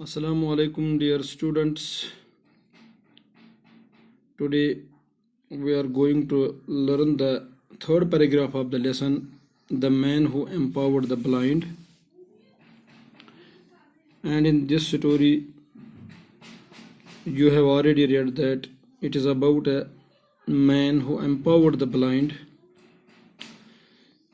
Assalamu alaikum, dear students. Today we are going to learn the third paragraph of the lesson, The Man Who Empowered the Blind. And in this story, you have already read that it is about a man who empowered the blind.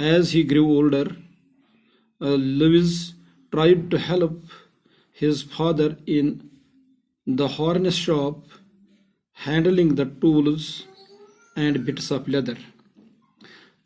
as he grew older, Lewis tried to help his father in the harness shop, handling the tools and bits of leather.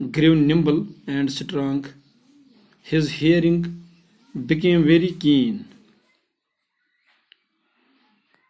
grew nimble and strong, his hearing became very keen।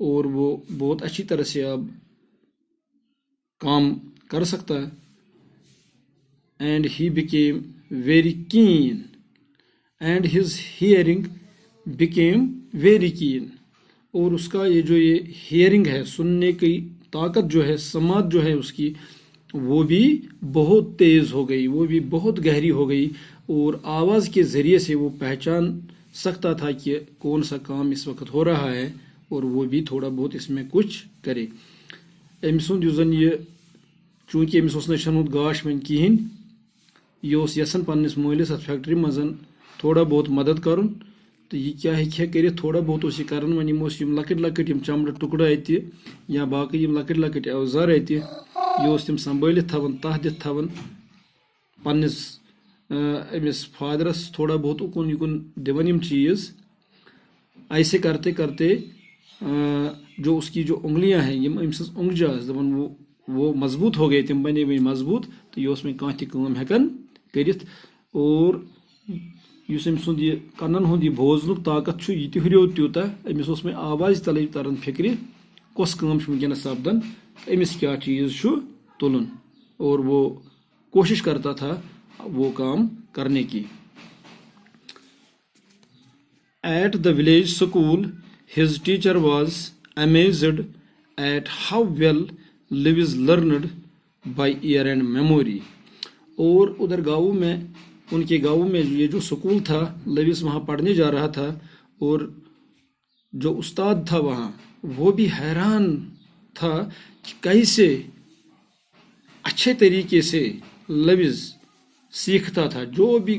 اور وہ بہت اچھی طرح سے اب کام کر سکتا ہے. And he became very keen and his hearing became very keen. اور اس کا یہ ہیئرنگ ہے، سننے کی طاقت جو ہے، سماعت جو ہے اس کی، وہ بھی بہت تیز ہو گئی، وہ بھی بہت گہری ہو گئی. اور آواز کے ذریعے سے وہ پہچان سکتا تھا کہ کون سا کام اس وقت ہو رہا ہے، اور وہ بھی تھوڑا بہت اس میں کچھ کرے. أمۍ سُنٛد یُس زن یہ چوٗنٛکہِ أمِس اوس نہٕ شنمُت گاش وۄنۍ کِہیٖنۍ، یہِ اوس یژھان پننِس مٲلِس اتھ فیکٹری منٛز تھوڑا بہت مدد کرُن. تہٕ یہِ کیٛاہ ہیٚکہِ ہا کٔرِتھ، تھوڑا بہت اوس یہِ کران. وۄنۍ یِم اوس یِم لۄکٕٹۍ لۄکٕٹۍ یِم چمڑٕ ٹُکڑٕ اَتہِ یا باقٕے یِم لۄکٕٹۍ لۄکٕٹۍ اوزار اَتہِ، یہِ اوس تِم سنبھٲلِتھ تھاوان، تاہ دِتھ تھاوان، پننِس أمِس فادرس تھوڑا بہت اُکُن یِکُن دِوان یِم چیٖز. ایسے کرتے کرتے جو اس کی جو انگلیاں ہیں، یم أمۍ سٕنٛز اونگجہِ آسہٕ دپان وہ مضبوط ہو گئے، تِم بنے وۄنۍ مضبوط، تہٕ یہِ اوس وۄنۍ کانٛہہ تہِ کٲم ہٮ۪کان کٔرِتھ. اور یُس أمۍ سُنٛد یہِ کنن ہُنٛد یہِ بوزنُک طاقت چھُ، یہِ تہِ ہُریو تیوٗتاہ، أمِس اوس وۄنۍ آوازِ تلے تران فِکرِ کۄس کٲم چھِ وٕنکیٚنس سپدان، أمِس کیٛاہ چیٖز چھُ تُلُن. اور وہ کوشش کرتا تھا وہ کام کرنے کی. At the village school, his teacher was amazed at how well Lewis learned by ear and memory. اور ادھر گاؤں میں، ان کے گاؤں میں یہ جو سکول تھا، لیوس وہاں پڑھنے جا رہا تھا، اور جو استاد تھا وہاں وہ بھی حیران تھا کہ کیسے اچھے طریقے سے لیوس سیکھتا تھا جو بھی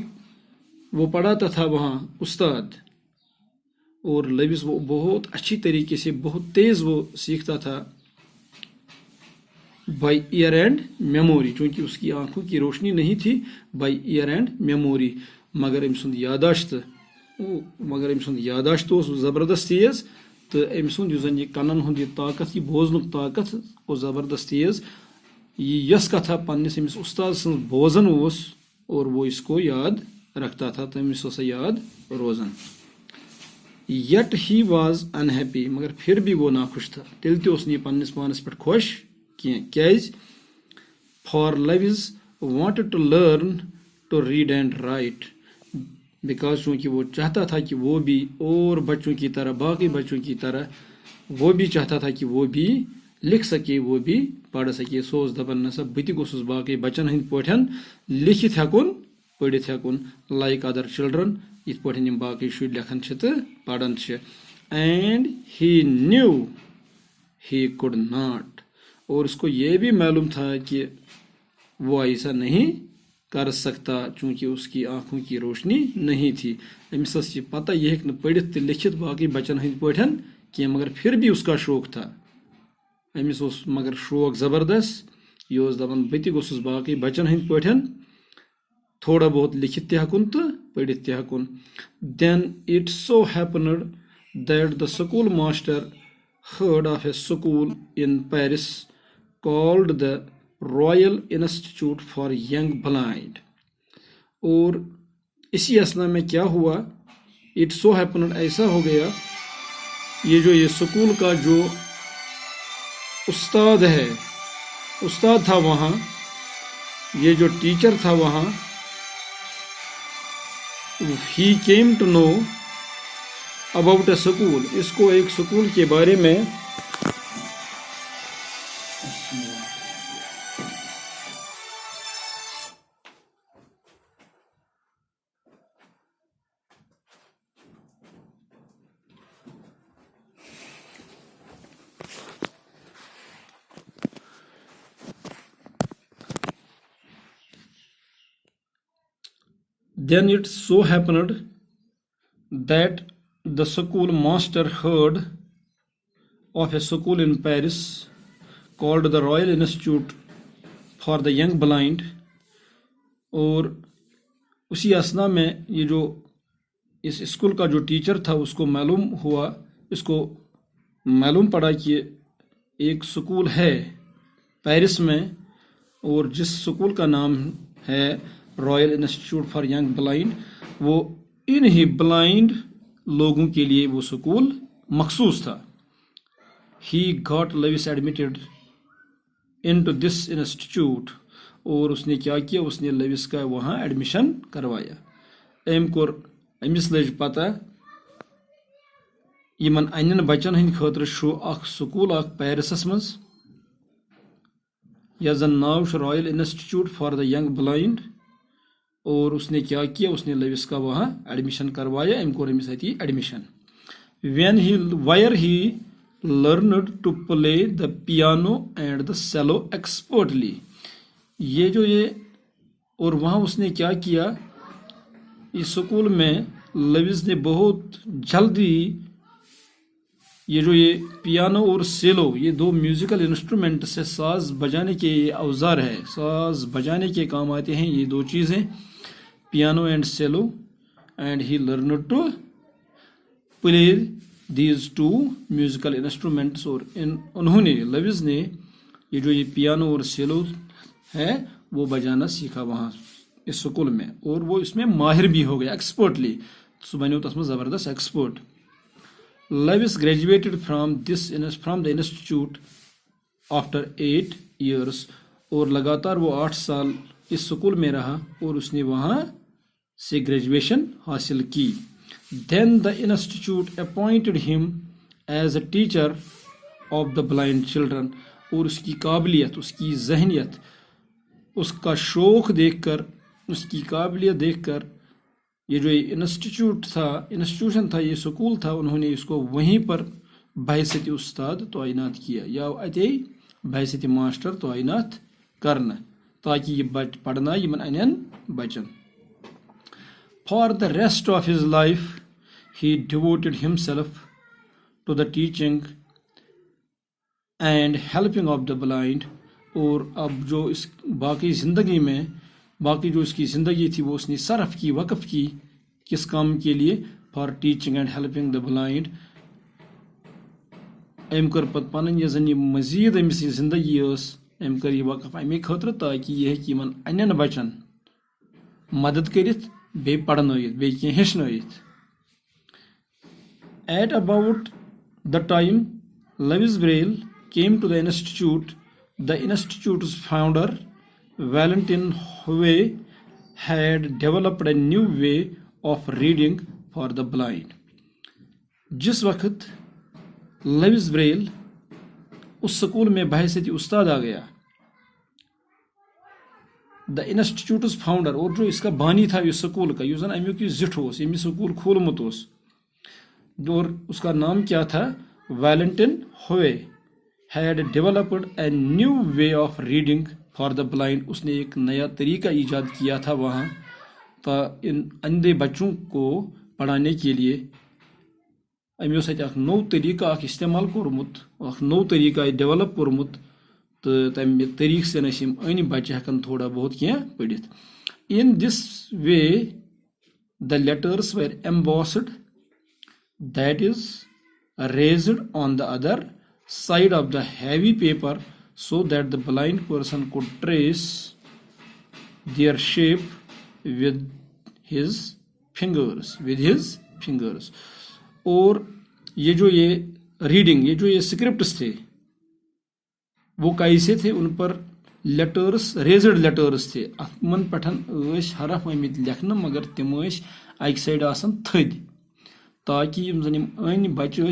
وہ پڑھاتا تھا وہاں استاد. اور لیوس وہ بہت اچھی طریقے سے، بہت تیز وہ سیکھتا تھا بائی ایئر اینڈ میموری، چونکہ اس کی آنکھوں کی روشنی نہیں تھی، بائی ایئر اینڈ میموری. مگر أمۍ سُنٛد یاداشت اوس زبردست تیز. تہٕ أمۍ سُنٛد یُس زن یہِ کنن ہُنٛد یہِ طاقت، یہِ بوزنُک طاقت اوس زبردست تیز. یہِ یۄس کتھا پننِس أمِس استاد سٕنٛز بوزان اوس، اور وہ اس کو یاد رکھتا تھا، تٔمِس اوس سۄ یاد روزان. یٹ ہی واز انہیپی، مگر پھر بھی وہ ناخوش تھا. تیٚلہِ تہِ اوس نہٕ یہِ پننِس پانس پٮ۪ٹھ خۄش کینٛہہ. کیٛازِ؟ For Louis wanted to learn to read and write, because چونکہ وہ چاہتا تھا کہ وہ بھی اور بچوں کی طرح، باقی بچوں کی طرح وہ بھی چاہتا تھا کہ وہ بھی لکھ سکے، وہ بھی پڑھ سکے. سُہ اوس دپان نسا بہٕ تہِ گوٚژھُس باقی بچن ہٕنٛدۍ پٲٹھۍ لیکھِتھ ہٮ۪کُن، پٔرِتھ ہٮ۪کُن، لایک ادر چلڈرن، یِتھ پٲٹھۍ یِم باقی شُرۍ لیکھان چھِ تہٕ پران چھِ. And he new he could not, اور اس کو یہ بھی معلوم تھا کہ وہ ایسا نہیں کر سکتا، چونکہ اس کی آنکھوں کی روشنی نہیں تھی. أمِس ٲس یہِ پتہ یہِ ہیٚکہِ نہٕ پٔرِتھ تہٕ لیکھِتھ باقی بچن ہٕنٛدۍ پٲٹھۍ کینٛہہ، مگر پھر بھی اس کا شوق تھا. أمِس اوس مگر شوق زبردست. یہِ اوس دپان بہٕ تہِ گوٚژھُس باقی بچن ہٕنٛدۍ پٲٹھۍ تھوڑا بہت لیکھِتھ تہِ ہٮ۪کُن تہٕ پٔرِتھ تہِ ہٮ۪کُن. Then it so happened that the school master heard of a school in Paris called the Royal Institute for Young Blind. اور اسی اسنا میں کیا ہوا، اٹ سو ہیپنڈ، ایسا ہو گیا، یہ جو یہ سکول کا جو استاد ہے، استاد تھا وہاں، یہ جو ٹیچر تھا وہاں، he came to know about a school, اس کو ایک سکول کے بارے میں Then it so happened that the school master heard of a school in Paris called the Royal Institute for the Young Blind. اور اسی اسنا میں یہ جو اس اسکول کا جو ٹیچر تھا اس کو معلوم ہوا، اس کو معلوم پڑا کہ ایک سکول ہے پیرس میں، اور جس سکول کا نام ہے Royal institute for young blind, وہ انہی بلائنڈ لوگوں کے لیے وہ سکول مخصوص تھا. he got Lewis admitted into this institute. اور اس نے کیا کیا, اس نے لیوس کا وہاں ایڈمیشن کروایا. امس لج پتہ یمن ان بچن ہند خاطر اخ سکول اخ پیرسس مز یا زن now royal institute for the young blind. اور اس نے کیا کیا, اس نے لیوس کا وہاں ایڈمیشن کروایا. کور امس اتی admission. Where he learned to play the piano and the cello expertly. یہ اور وہاں اس نے کیا کیا, اس سکول میں لیوس نے بہت جلدی یہ پیانو اور سیلو, یہ دو میوزیکل انسٹرومنٹ سے ساز بجانے کے یہ اوزار ہے, ساز بجانے کے کام آتے ہیں یہ دو چیزیں, piano and cello. And he learned to play these two musical instruments. اور انہوں نے لیوس نے یہ پیانو اور سیلو ہے وہ بجانا سیکھا وہاں اس سکول میں, اور وہ اس میں ماہر بھی ہو گیا ایکسپرٹلی. سو بنو تس زبردست expert. Louis graduated from the institute after 8 years. اور لگاتار وہ 8 سال اس سکول میں رہا اور اس نے وہاں سے گریجویشن حاصل کی. دین دا انسٹیٹیوٹ اپوائنٹڈ ہم as a teacher of the blind children. اور اس کی قابلیت, اس کی ذہنیت, اس کا شوق دیکھ کر, اس کی قابلیت دیکھ کر یہ انسٹیٹیوشن تھا, یہ سکول تھا, انہوں نے اس کو وہیں پر بحیثیت استاد تعینات کیا یا اتے بحیثیت ماسٹر تعینات کرنا تاکہ یہ پڑھنا یمن انین بچن. For the rest of his life he devoted himself to the teaching and helping of the blind. اور اب جو اس باقی زندگی میں باقی جو اس کی زندگی تھی وہ اس نے صرف کی, وقف کی کس کام کے لیے, for teaching and helping the blind. ام کر پتہ پن یہ زن مزید امس یہ زندگی ام کر یہ وقف امے خاطر تاکہ یہ ہیکہ یمن انین بچن مدد کرت بی پڑھنائت بی کی ہیچنائت. At about the time Louis Braille came to the institute, the institute's founder Valentin Huve had developed a new way of reading for the blind. جس وقت لیوس بریل اس سکول میں بحیثیت استاد آ گیا, دا انسٹیٹیوٹس فاؤنڈر, اور جو اس کا بانی تھا اس سکول کا, یس زن امیک یہ زٹھ اوس یمہ سکول کھولمت اوس, اور اس کا نام کیا تھا, ویلنٹن ہوئے, had developed a new way of reading for the blind. اس نے ایک نیا طریقہ ایجاد کیا تھا وہاں ان اندھے بچوں کو پڑھانے کے لیے. امیو سۭتۍ اکھ نو طریقہ اکھ استعمال کوٚرمُت, اکھ نو طریقہ ڈیولپ کوٚرمُت, تہٕ تمہِ طریقہٕ سۭتۍ ٲسۍ یِم أنۍ بچہِ ہٮ۪کان تھوڑا بہت کینٛہہ پٔرِتھ. In this way the letters were embossed, that is raised on the other side of the heavy paper so that the blind person could trace their shape with his fingers. اور یہ جو یہ ریڈنگ, یہ جو یہ scripts تھے وہ کیسے تھے, ان پر لیٹرس, ریزڈ لیٹرس تھے, من پٹھن حرف آمت لکھنا مگر تم اکہ سائڈ آسان تھدی, تاکہ یم زن ان بچہ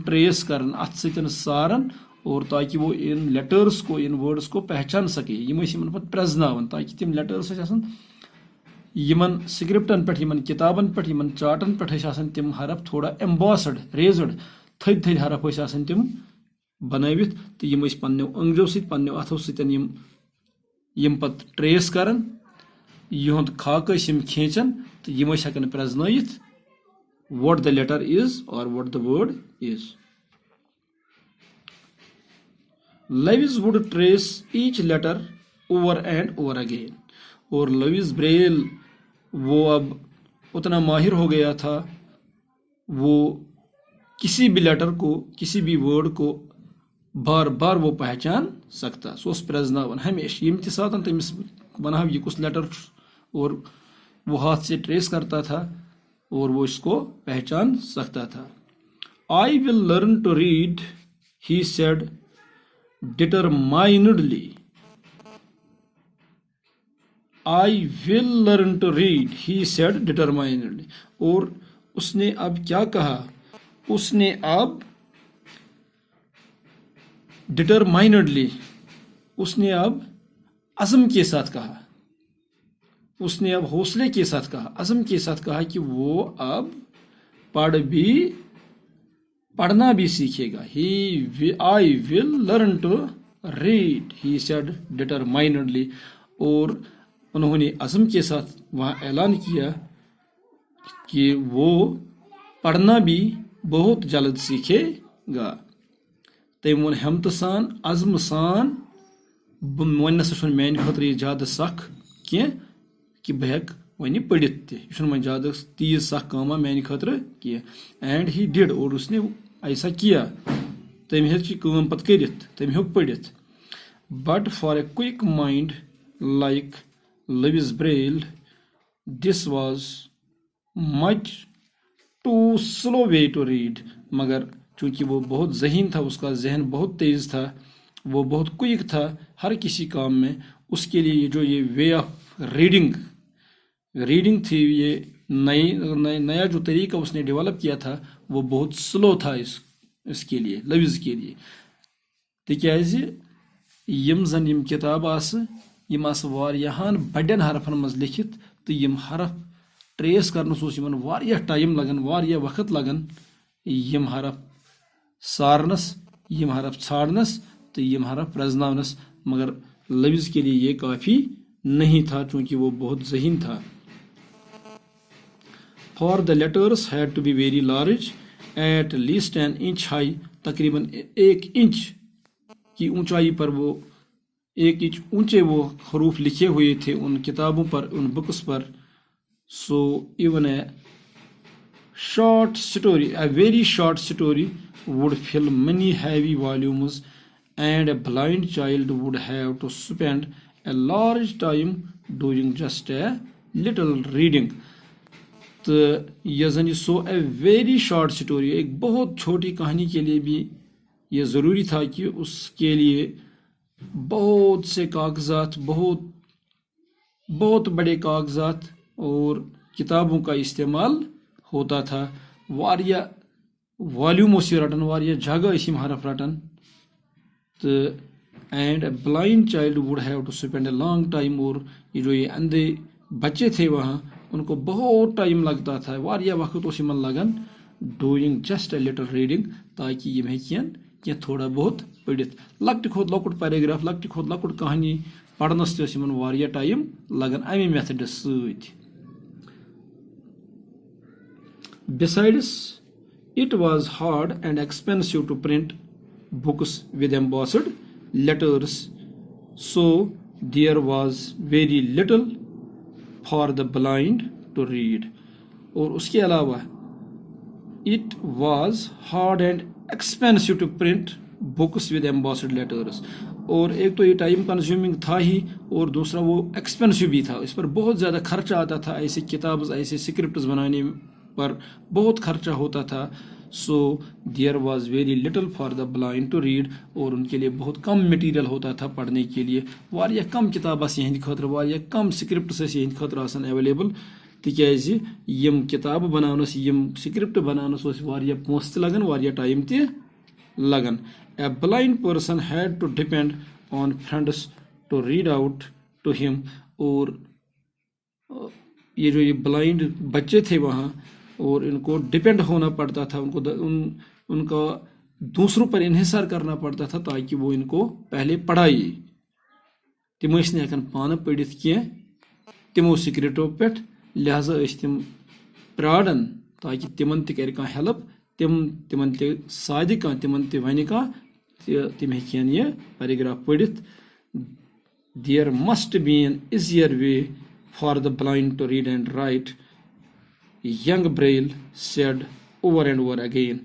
ٹریس کرن ات ستن سارن, اور تاکہ وہ ان لیٹرس کو, ان ورڈس کو پہچان سکے. یم پتہ پرزناون تاکہ تم لیٹرس یمن سکرپٹن پہ, یمن کتابن پہ, یمن چاٹن پہ تم حرف تھوڑا ایمباسڈ, ریزڈ, تھد تھد حرف تم بنٲوِتھ, تو یم پنو انگجو سۭتۍ پنو اتھو سۭتۍ یم پتہ ٹریس کرن, یہند خاکہ یم کھینچن, تو یم ہیکن پرزنٲیِتھ what the letter is or what the word is. Lewis would trace each letter over and over again. اور لیوس بریل وہ اب اتنا ماہر ہو گیا تھا, وہ کسی بھی لیٹر کو, کسی بھی ورڈ کو بار بار وہ پہچان سکتا. سو اس پرزناون ہمیشہ یم تہ ساتن تمس ونہو یہ کس لیٹر, اور وہ ہاتھ سے ٹریس کرتا تھا اور وہ اس کو پہچان سکتا تھا. I will learn to read, he said determinedly, I will learn to read, he said determinedly. اور اس نے اب کیا کہا؟ اس نے اب determinedly، اس نے اب عزم کے ساتھ کہا، اس نے اب حوصلے کے ساتھ کہا، عزم کے ساتھ کہا کہ وہ اب پڑھنا بھی سیکھے گا. I will learn to read, he said determinedly. اور انہوں نے عزم کے ساتھ وہاں اعلان کیا کہ وہ پڑھنا بھی بہت جلد سیکھے گا. تم وون ہمت سان، عزم سان، وۄنۍ نسا چھُنہٕ میانہِ خٲطرٕ یہِ زیادٕ سخ کینٛہہ کہ بہٕ ہٮ۪کہٕ وۄنۍ پٔرِتھ تہِ، یہِ چھُنہٕ وۄنۍ زیادٕ تیٖژ سخ کٲما میانہِ خٲطرٕ کینٛہہ. اینڈ ہی ڈِڈ، اور اس نے ایسا کیا، تٔمۍ ہیٚچ یہِ کٲم پتہٕ کٔرِتھ، تٔمۍ ہیوٚک پٔرِتھ. But for a quick mind like Louis Braille this was much too slow way to read. مگر چونکہ وہ بہت ذہین تھا، اس کا ذہن بہت تیز تھا، وہ بہت کوئک تھا ہر کسی کام میں، اس کے لیے یہ جو یہ وے آف ریڈنگ تھی، یہ نیا جو طریقہ اس نے ڈیولپ کیا تھا وہ بہت سلو تھا اس کے لیے، لوز کے لیے. تکیازِ یم زن یم کتاب یم واریاہن بڑین حرفن مز لکھت، تو یم حرف ٹریس کرنس اوس یمن واریاہ ٹائم لگان، واریاہ وقت لگان یم حرف سارنس، یم حرف ژھانڈنس تو یم حرف پرزناونس. مگر لوز کے لیے یہ کافی نہیں تھا چونکہ وہ بہت ذہین تھا. For the letters had to be very large, at least an inch high. تقریباً 1 انچ کی اونچائی پر وہ 1 انچ اونچے وہ حروف لکھے ہوئے تھے ان کتابوں پر، ان بکس پر. So even a very short story would fill many heavy volumes, and a blind child would have to spend a large time doing just a little reading. تو یہ زن اے ویری شارٹ سٹوری، ایک بہت چھوٹی کہانی کے لیے بھی یہ ضروری تھا کہ اس کے لیے بہت سے کاغذات، بہت بڑے کاغذات اور کتابوں کا استعمال ہوتا تھا. واریاہ والیوم سے رٹن، واریاہ جگہ یم حرف رٹن. تو and a blind child would have to spend a long time. اور یہ جو یہ اندھے بچے تھے وہاں، ان کو بہت ٹائم لگتا تھا، واریاہ وقت اس یمن لگان doing just a little reading, تاکہ یم ہیکن کینٛہہ تھوڑا بہت پٔرِتھ. لۄکٹہِ کھۄتہٕ لۄکُٹ پیراگراف، لۄکٹہِ کھۄتہٕ لۄکُٹ کہانی پرنس تہِ ٲس یمن واریاہ ٹایم لگان امہِ میتھڈس سۭتۍ. Besides, it was hard and expensive to print books with embossed letters, so there was very little for the blind to read. اور اس کے علاوہ it was hard and expensive to print books with embossed letters. اور ایک تو یہ time consuming تھا ہی، اور دوسرا وہ ایکسپینسو بھی تھا، اس پر بہت زیادہ خرچہ آتا تھا، ایسے کتاب ایسے اسکرپٹس بنانے پر بہت خرچہ ہوتا تھا. So there was very little for the blind to read. اور ان کے لیے بہت کم مٹیریل ہوتا تھا پڑھنے کے لیے، واریاہ کم کتاب یہند خاطر، واریاہ کم سکرپٹس یہند خاطر آسان اویلیبل. تکیازِ یم کتاب بناونس، یم سکرپٹ بناونس اوس واریاہ پونسہٕ تہِ لگان، واریاہ ٹائم تہِ لگان. A blind person had to depend on friends to read out to him. اور یہ جو یہ بلائنڈ بچے تھے وہاں، اور ان کو ڈپینڈ ہونا پڑتا تھا، ان کا دوسروں پر انحصار کرنا پڑتا تھا تاکہ وہ ان کو پہلے پڑھائے. تم ٲسۍ نہٕ ہٮ۪کان پانہٕ پٔرِتھ کینٛہہ تمو سکرپٹو پٮ۪ٹھ، لہذا ٲسۍ تم پراران تاکہ تمن تہِ کرِ کانٛہہ ہیلپ، تمن تہِ سادِ کانٛہہ، تمن تہِ ونہِ کانٛہہ، تم ہیٚکن یہ پیراگراف پٔرِتھ. There must be an easier way for the blind to read and write, young Braille said over and over again.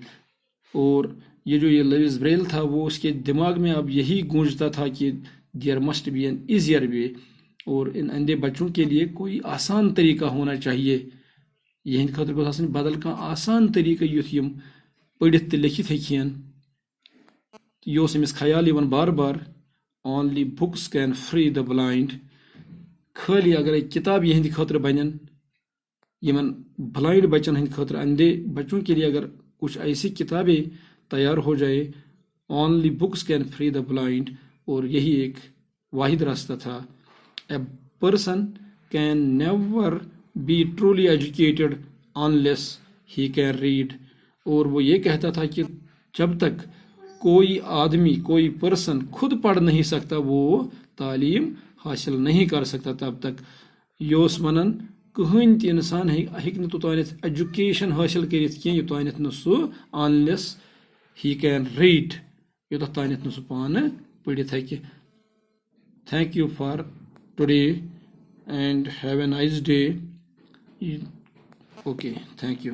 اور یہ جو یہ لوئس بریل تھا، وہ اس کے دماغ میں اب یہی گونجتا تھا کہ there must be an easier way. اور ان اندھے بچوں کے لیے کوئی آسان طریقہ ہونا چاہیے، یہند خاطر گوٚژھ آسن بدل کانٛہہ آسان طریقہ یُتھ یم پٔرِتھ تہِ لیکھِتھ ہیٚکہن. یہ اوس أمِس خیال یِوان بار بار only books can free the blind. خٲلی اگرے کتاب یہندِ خٲطرٕ بنن یمن بلائنڈ بچن ہند خاطر اندھے بچوں کے لیے اگر کچھ ایسی کتابیں تیار ہو جائے only books can free the blind اور یہی ایک واحد راستہ تھا. A person can never be truly educated unless he can read. اور وہ یہ کہتا تھا کہ جب تک کوئی آدمی کوئی پرسن خود پڑھ نہیں سکتا وہ تعلیم حاصل نہیں کر سکتا تب تک. یہ اوس ونان کہین تہ انسان ہیٚکہِ نہٕ توتانیتھ ایجوکیشن حٲصِل کٔرِتھ کینٛہہ یوتانیتھ نہٕ سُہ unless he can read youth تانیتھ نہٕ سُہ پانہٕ پٔرِتھ ہیٚکہِ. Thank you for today and have a nice day. Okay, thank you.